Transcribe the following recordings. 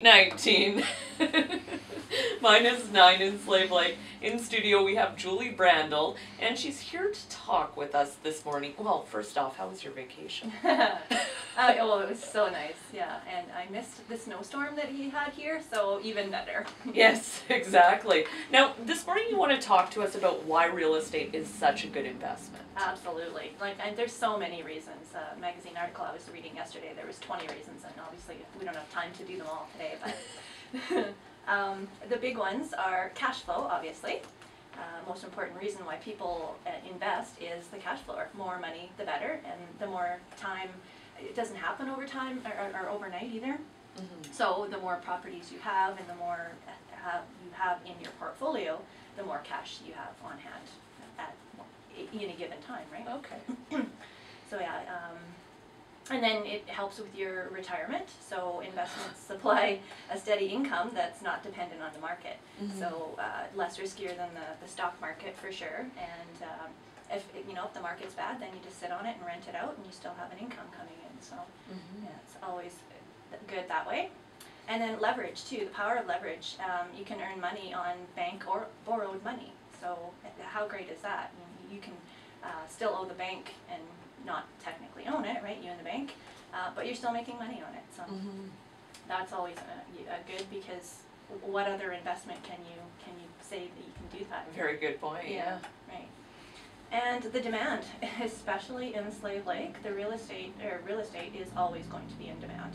19. Mine is 9 in Slave Lake. In studio we have Julie Brandel, and she's here to talk with us this morning. Well, first off, how was your vacation? Well, it was so nice, yeah, and I missed the snowstorm that he had here, so even better. Yes, exactly. Now, this morning you want to talk to us about why real estate is such a good investment. Absolutely. And there's so many reasons. Magazine article I was reading yesterday, there was 20 reasons, and obviously we don't have time to do them all today, but the big ones are cash flow, obviously. Most important reason why people invest is the cash flow. More money, the better, and the more time. It doesn't happen over time or overnight either. Mm-hmm. So the more properties you have and the more you have in your portfolio, the more cash you have on hand at any given time, right? Okay. So yeah, and then it helps with your retirement. So investments supply a steady income that's not dependent on the market. Mm-hmm. So less riskier than the stock market for sure. And if the market's bad, then you just sit on it and rent it out, and you still have an income coming in. So yeah, it's always good that way. And then leverage too, the power of leverage. You can earn money on bank or borrowed money. So how great is that? You can still owe the bank and not technically own it, right? You and the bank, but you're still making money on it. So that's always a good, because what other investment can you say that you can do that? Very good point. Yeah. Right. And the demand, especially in Slave Lake, the real estate is always going to be in demand.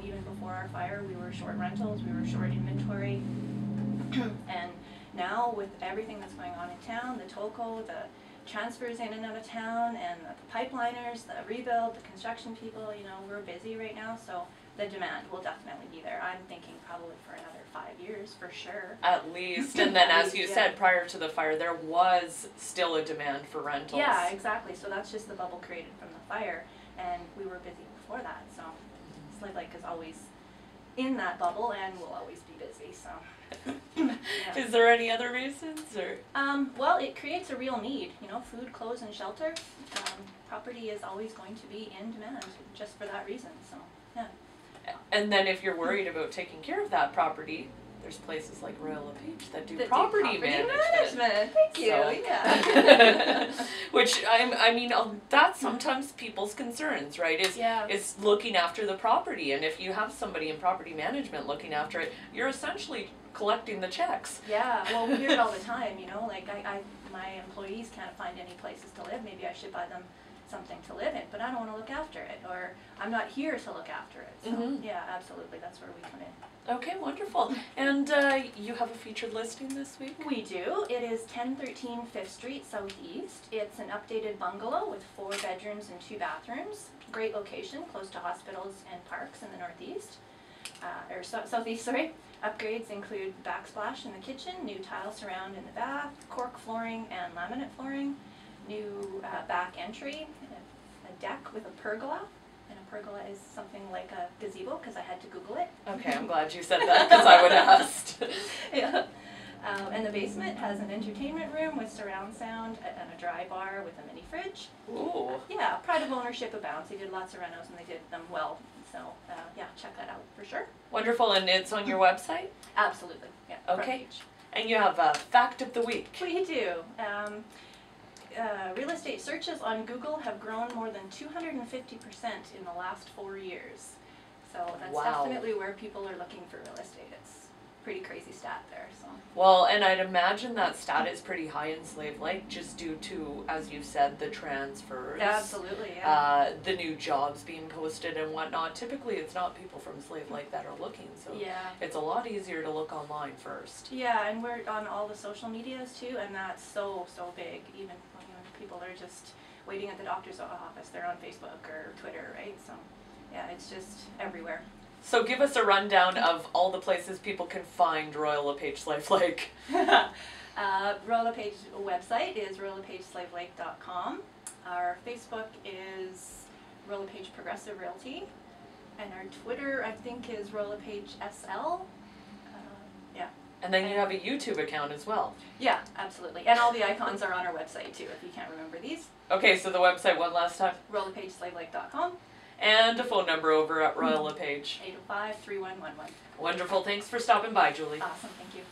Even before our fire, we were short rentals, we were short inventory, and now with everything that's going on in town, the TOCO, the transfers in and out of town, and the pipeliners, the rebuild, the construction people, we're busy right now, so the demand will definitely be there. I'm thinking probably for another 5 years for sure. At least. And then as you said, prior to the fire, there was still a demand for rentals. Yeah, exactly. So that's just the bubble created from the fire, and we were busy before that. So Slave Lake is always in that bubble and will always be busy. So yeah. Is there any other reasons, or? Well, it creates a real need. Food, clothes, and shelter. Property is always going to be in demand just for that reason. So yeah. And then if you're worried about taking care of that property, there's places like LePage that do property management. Thank you. Yeah. Which that's sometimes people's concerns, right? Is looking after the property, and if you have somebody in property management looking after it, you're essentially collecting the checks. Yeah. Well, we hear it all the time. My employees can't find any places to live. Maybe I should buy them something to live in, but I don't want to look after it, or I'm not here to look after it. So yeah, absolutely, that's where we come in. Okay, wonderful. And you have a featured listing this week? We do. It is 1013 5th Street Southeast. It's an updated bungalow with 4 bedrooms and 2 bathrooms. Great location, close to hospitals and parks in the northeast, southeast, sorry. Upgrades include backsplash in the kitchen, new tile surround in the bath, cork flooring and laminate flooring, new back entry, a deck with a pergola, and a pergola is something like a gazebo, because I had to Google it. Okay, I'm glad you said that, because I would have asked. Yeah. And the basement has an entertainment room with surround sound and a dry bar with a mini fridge. Ooh. Yeah, pride of ownership abounds. They did lots of renos and they did them well. So yeah, check that out for sure. Wonderful, and it's on your website? Absolutely, yeah. Okay. And you have a fact of the week. We do. Real estate searches on Google have grown more than 250% in the last 4 years. So that's definitely where people are looking for real estate. It's a pretty crazy stat there. So. Well, and I'd imagine that stat is pretty high in Slave Lake, just due to, as you said, the transfers. Absolutely, yeah. The new jobs being posted and whatnot. Typically, it's not people from Slave Lake that are looking, so it's a lot easier to look online first. Yeah, and we're on all the social medias too, and that's so big. Even people are just waiting at the doctor's office, they're on Facebook or Twitter, right? So yeah, it's just everywhere. So give us a rundown of all the places people can find Royal LePage Slave Lake. Royal LePage website is royallepagesslavelake.com. Our Facebook is Royal LePage Progressive Realty, and our Twitter I think is Royal LePage SL. Yeah. And then you have a YouTube account as well. Yeah, absolutely. And all the icons are on our website too, if you can't remember these. Okay, so the website one last time. royallepagesslavelake.com. and a phone number over at Royal LePage. 805-3111. Wonderful. Thanks for stopping by, Julie. Awesome. Thank you.